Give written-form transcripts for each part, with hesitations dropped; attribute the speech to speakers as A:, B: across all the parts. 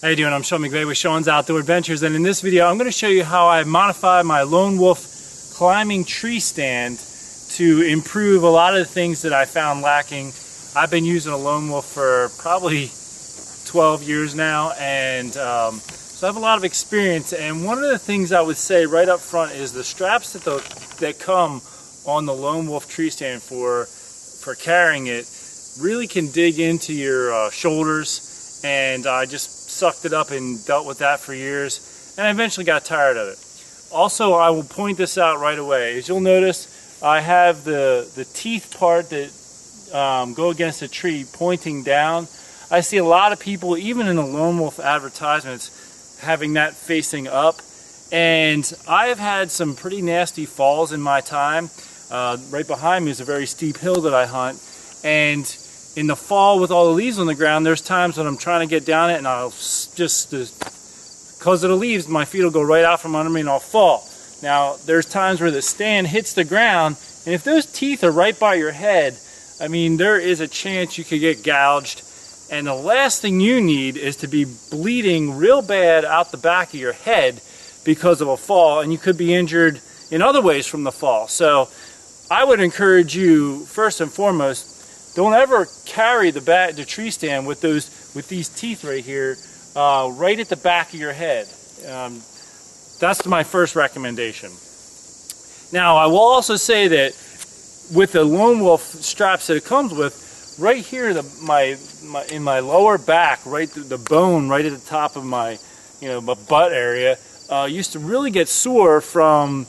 A: How you doing? I'm Sean McVeigh with Sean's Outdoor Adventures, and in this video I'm going to show you how I modified my Lone Wolf climbing tree stand to improve a lot of the things that I found lacking. I've been using a Lone Wolf for probably 12 years now, and so I have a lot of experience. And one of the things I would say right up front is the straps that come on the Lone Wolf tree stand for carrying it really can dig into your shoulders, and I just sucked it up and dealt with that for years, and I eventually got tired of it. Also, I will point this out right away. As you'll notice, I have the teeth part that go against the tree pointing down. I see a lot of people, even in the Lone Wolf advertisements, having that facing up, and I have had some pretty nasty falls in my time. Right behind me is a very steep hill that I hunt, and in the fall with all the leaves on the ground, there's times when I'm trying to get down it and I'll just, because of the leaves, my feet will go right out from under me and I'll fall. Now, there's times where the stand hits the ground, and if those teeth are right by your head, I mean, there is a chance you could get gouged. And the last thing you need is to be bleeding real bad out the back of your head because of a fall, and you could be injured in other ways from the fall. So I would encourage you, first and foremost, don't ever carry the tree stand with these teeth right here, right at the back of your head. That's my first recommendation. Now, I will also say that with the Lone Wolf straps that it comes with, right here, in my lower back, right the bone, right at the top of my butt area, used to really get sore from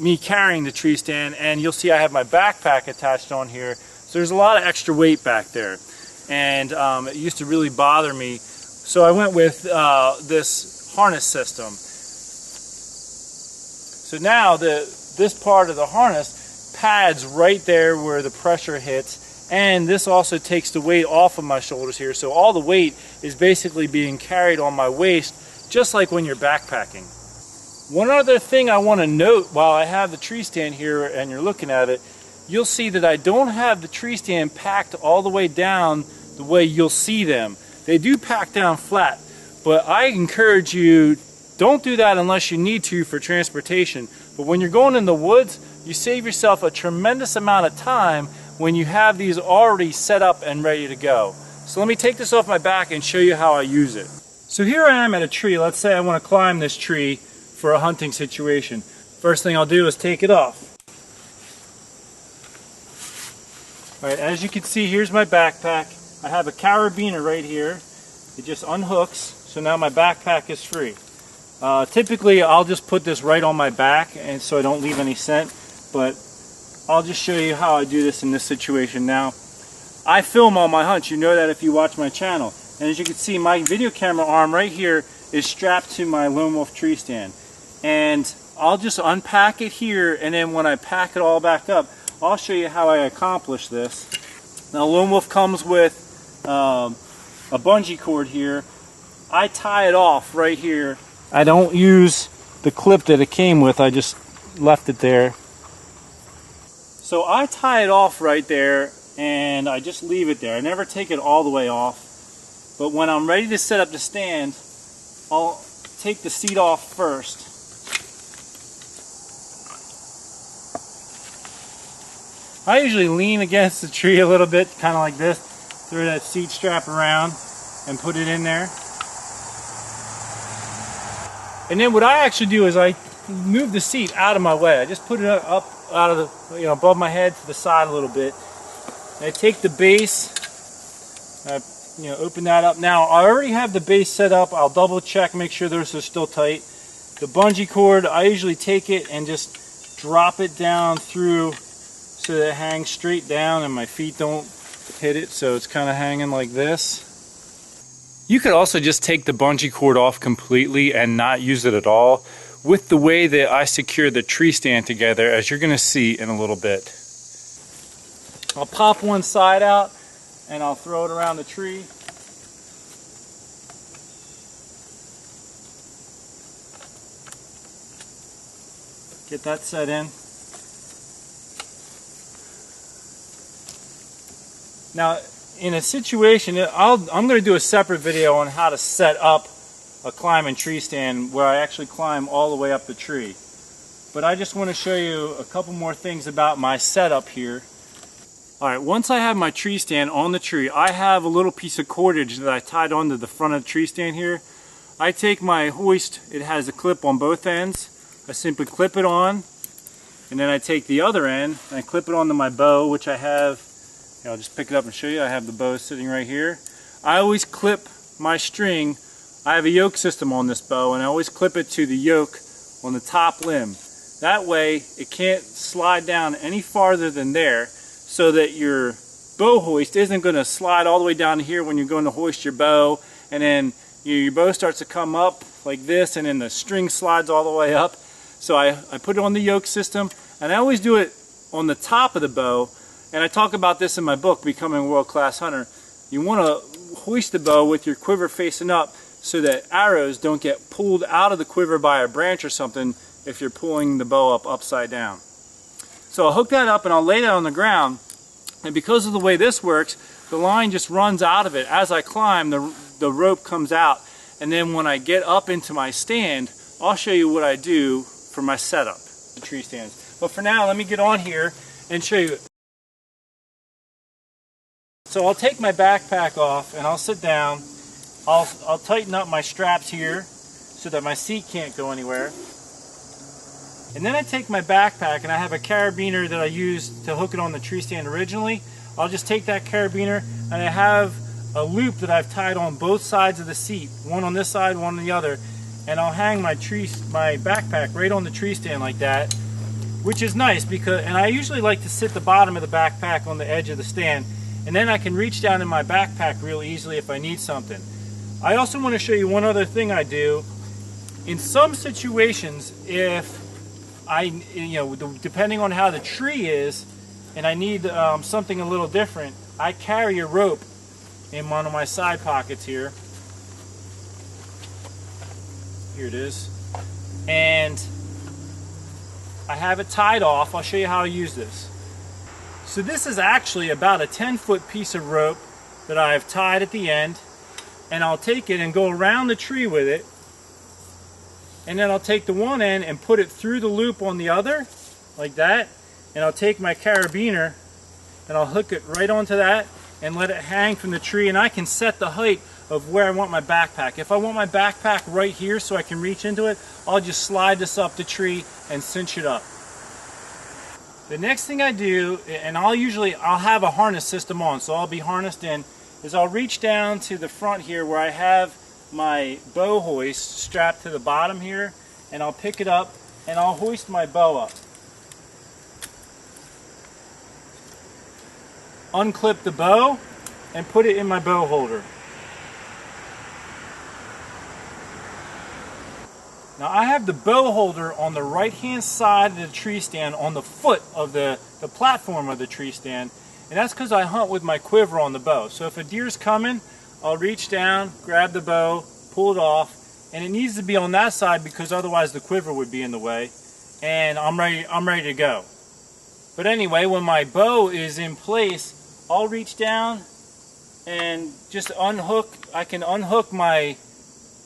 A: me carrying the tree stand, and you'll see I have my backpack attached on here. So there's a lot of extra weight back there, and it used to really bother me. So I went with this harness system. So now this part of the harness pads right there where the pressure hits, and this also takes the weight off of my shoulders here. So all the weight is basically being carried on my waist, just like when you're backpacking. One other thing I want to note while I have the tree stand here and you're looking at it, you'll see that I don't have the tree stand packed all the way down the way you'll see them. They do pack down flat, but I encourage you, don't do that unless you need to for transportation. But when you're going in the woods, you save yourself a tremendous amount of time when you have these already set up and ready to go. So let me take this off my back and show you how I use it. So here I am at a tree. Let's say I want to climb this tree for a hunting situation. First thing I'll do is take it off. Alright, as you can see, here's my backpack. I have a carabiner right here. It just unhooks, so now my backpack is free. Typically, I'll just put this right on my back, and so I don't leave any scent, but I'll just show you how I do this in this situation. Now, I film all my hunts. You know that if you watch my channel. And as you can see, my video camera arm right here is strapped to my Lone Wolf tree stand. And I'll just unpack it here, and then when I pack it all back up, I'll show you how I accomplish this. Now, Lone Wolf comes with a bungee cord here. I tie it off right here. I don't use the clip that it came with. I just left it there. So I tie it off right there, and I just leave it there. I never take it all the way off. But when I'm ready to set up the stand, I'll take the seat off first. I usually lean against the tree a little bit, kind of like this, throw that seat strap around and put it in there. And then what I actually do is I move the seat out of my way. I just put it up out of the, above my head to the side a little bit. And I take the base, I open that up. Now I already have the base set up. I'll double check, make sure those are still tight. The bungee cord, I usually take it and just drop it down through so that it hangs straight down and my feet don't hit it, so it's kind of hanging like this. You could also just take the bungee cord off completely and not use it at all, with the way that I secure the tree stand together, as you're going to see in a little bit. I'll pop one side out and I'll throw it around the tree. Get that set in. Now, in a situation, I'm going to do a separate video on how to set up a climbing tree stand where I actually climb all the way up the tree. But I just want to show you a couple more things about my setup here. Alright, once I have my tree stand on the tree, I have a little piece of cordage that I tied onto the front of the tree stand here. I take my hoist, it has a clip on both ends. I simply clip it on, and then I take the other end and I clip it onto my bow, which I have. I'll just pick it up and show you. I have the bow sitting right here. I always clip my string. I have a yoke system on this bow, and I always clip it to the yoke on the top limb. That way it can't slide down any farther than there, so that your bow hoist isn't going to slide all the way down here when you're going to hoist your bow, and then your bow starts to come up like this, and then the string slides all the way up. So I put it on the yoke system, and I always do it on the top of the bow. And I talk about this in my book, Becoming a World-Class Hunter. You want to hoist the bow with your quiver facing up so that arrows don't get pulled out of the quiver by a branch or something if you're pulling the bow up upside down. So I'll hook that up and I'll lay that on the ground. And because of the way this works, the line just runs out of it. As I climb, the rope comes out. And then when I get up into my stand, I'll show you what I do for my setup, the tree stands. But for now, let me get on here and show you. So I'll take my backpack off and I'll sit down. I'll tighten up my straps here so that my seat can't go anywhere. And then I take my backpack, and I have a carabiner that I used to hook it on the tree stand originally. I'll just take that carabiner, and I have a loop that I've tied on both sides of the seat, one on this side, one on the other, and I'll hang my backpack right on the tree stand like that, which is nice because, and I usually like to sit the bottom of the backpack on the edge of the stand, and then I can reach down in my backpack real easily if I need something. I also want to show you one other thing I do. In some situations, if depending on how the tree is, and I need something a little different, I carry a rope in one of my side pockets here. Here it is. And I have it tied off. I'll show you how I use this. So this is actually about a 10-foot piece of rope that I have tied at the end, and I'll take it and go around the tree with it. And then I'll take the one end and put it through the loop on the other, like that. And I'll take my carabiner and I'll hook it right onto that and let it hang from the tree. And I can set the height of where I want my backpack. If I want my backpack right here so I can reach into it, I'll just slide this up the tree and cinch it up. The next thing I do, and I'll have a harness system on, so I'll be harnessed in, is I'll reach down to the front here where I have my bow hoist strapped to the bottom here, and I'll pick it up and I'll hoist my bow up. Unclip the bow and put it in my bow holder. Now I have the bow holder on the right hand side of the tree stand, on the foot of the platform of the tree stand, and that's because I hunt with my quiver on the bow. So if a deer's coming, I'll reach down, grab the bow, pull it off, and it needs to be on that side because otherwise the quiver would be in the way, and I'm ready to go. But anyway, when my bow is in place, I'll reach down and just I can unhook my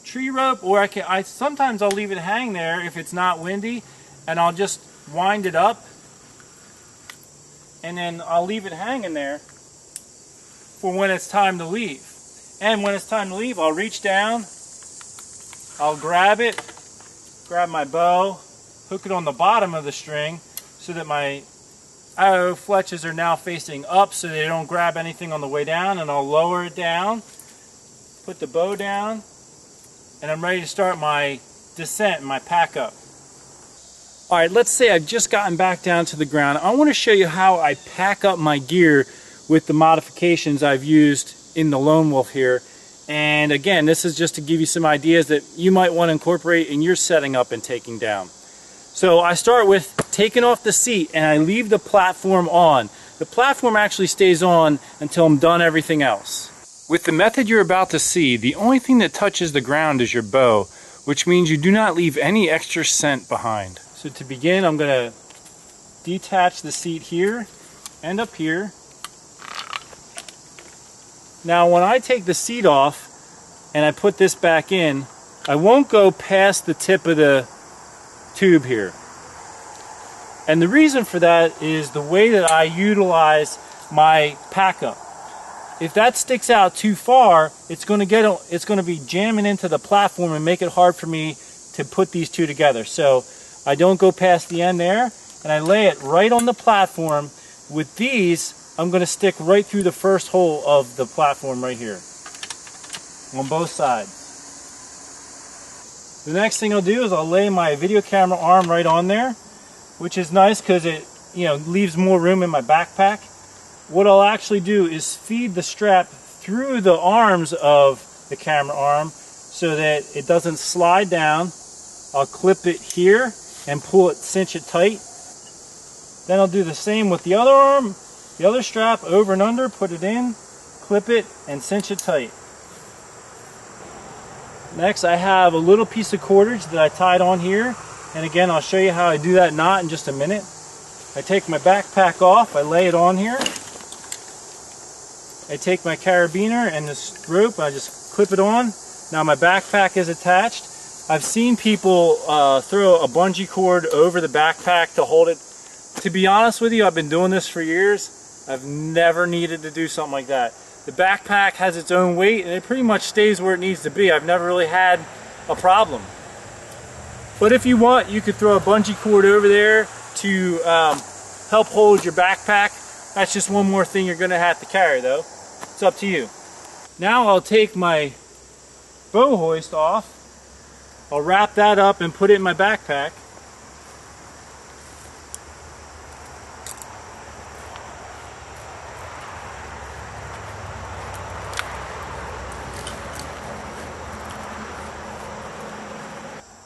A: tree rope, or sometimes I'll leave it hang there if it's not windy, and I'll just wind it up, and then I'll leave it hanging there for when it's time to leave. And when it's time to leave, I'll reach down, I'll grab it, grab my bow, hook it on the bottom of the string so that my arrow fletches are now facing up so they don't grab anything on the way down, and I'll lower it down, put the bow down, and I'm ready to start my descent, my pack up. Alright, let's say I've just gotten back down to the ground. I want to show you how I pack up my gear with the modifications I've used in the Lone Wolf here. And again, this is just to give you some ideas that you might want to incorporate in your setting up and taking down. So I start with taking off the seat and I leave the platform on. The platform actually stays on until I'm done everything else. With the method you're about to see, the only thing that touches the ground is your bow, which means you do not leave any extra scent behind. So to begin, I'm going to detach the seat here and up here. Now when I take the seat off and I put this back in, I won't go past the tip of the tube here. And the reason for that is the way that I utilize my pack up. If that sticks out too far, it's going to be jamming into the platform and make it hard for me to put these two together. So I don't go past the end there, and I lay it right on the platform. With these, I'm going to stick right through the first hole of the platform right here on both sides. The next thing I'll do is I'll lay my video camera arm right on there, which is nice because it leaves more room in my backpack. What I'll actually do is feed the strap through the arms of the camera arm so that it doesn't slide down. I'll clip it here and pull it, cinch it tight. Then I'll do the same with the other arm, the other strap, over and under, put it in, clip it, and cinch it tight. Next, I have a little piece of cordage that I tied on here, and again I'll show you how I do that knot in just a minute. I take my backpack off, I lay it on here. I take my carabiner and this rope, I just clip it on. Now my backpack is attached. I've seen people throw a bungee cord over the backpack to hold it. To be honest with you, I've been doing this for years. I've never needed to do something like that. The backpack has its own weight and it pretty much stays where it needs to be. I've never really had a problem. But if you want, you could throw a bungee cord over there to help hold your backpack. That's just one more thing you're going to have to carry though. It's up to you. Now I'll take my bow hoist off. I'll wrap that up and put it in my backpack.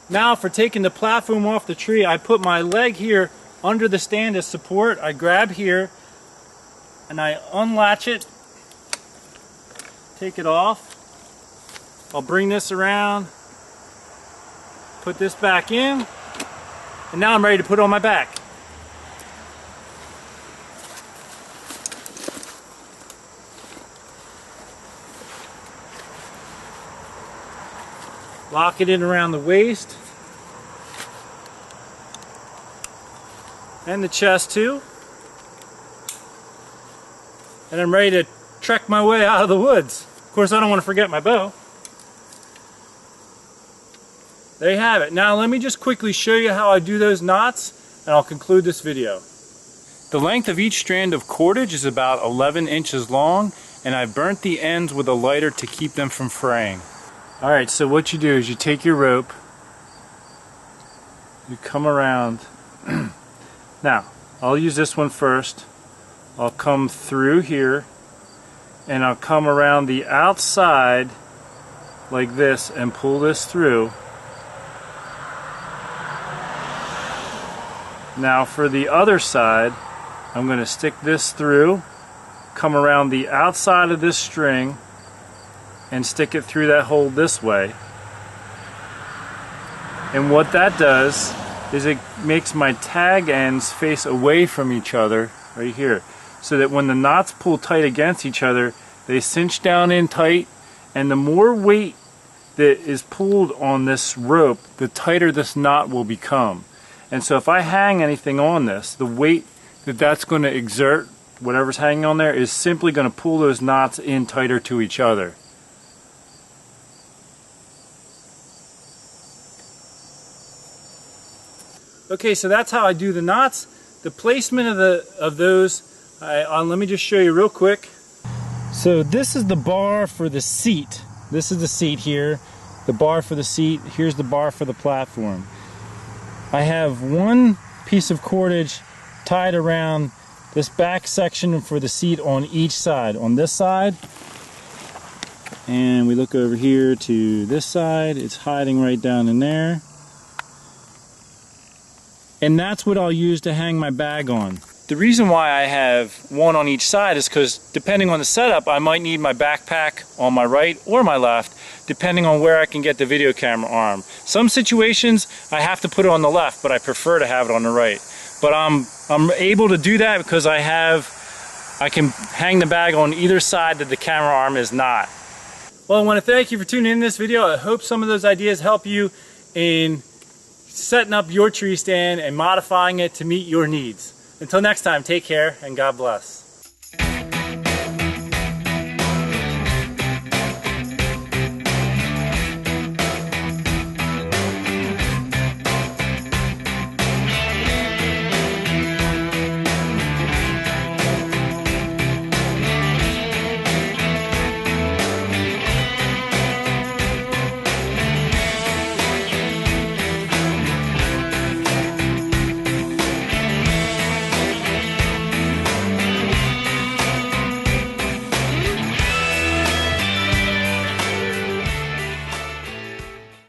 A: Now for taking the platform off the tree, I put my leg here under the stand as support. I grab here and I unlatch it, take it off. I'll bring this around, put this back in, and now I'm ready to put it on my back. Lock it in around the waist and the chest too. And I'm ready to trek my way out of the woods. Of course, I don't want to forget my bow. There you have it. Now let me just quickly show you how I do those knots and I'll conclude this video. The length of each strand of cordage is about 11 inches long, and I burnt the ends with a lighter to keep them from fraying. Alright, so what you do is you take your rope, you come around. Now, I'll use this one first. I'll come through here and I'll come around the outside like this and pull this through. Now for the other side, I'm going to stick this through, come around the outside of this string and stick it through that hole this way. And what that does is it makes my tag ends face away from each other right here, so that when the knots pull tight against each other, they cinch down in tight, and the more weight that is pulled on this rope, the tighter this knot will become. And so if I hang anything on this, the weight that that's going to exert, whatever's hanging on there, is simply going to pull those knots in tighter to each other. Okay, so that's how I do the knots. The placement of those, let me just show you real quick. So this is the bar for the seat. This is the seat here, the bar for the seat. Here's the bar for the platform. I have one piece of cordage tied around this back section for the seat on each side. On this side, and we look over here to this side, it's hiding right down in there. And that's what I'll use to hang my bag on. The reason why I have one on each side is because depending on the setup, I might need my backpack on my right or my left, depending on where I can get the video camera arm. Some situations I have to put it on the left, but I prefer to have it on the right. But I'm able to do that because I I can hang the bag on either side that the camera arm is not. Well, I want to thank you for tuning in this video. I hope some of those ideas help you in setting up your tree stand and modifying it to meet your needs. Until next time, take care and God bless.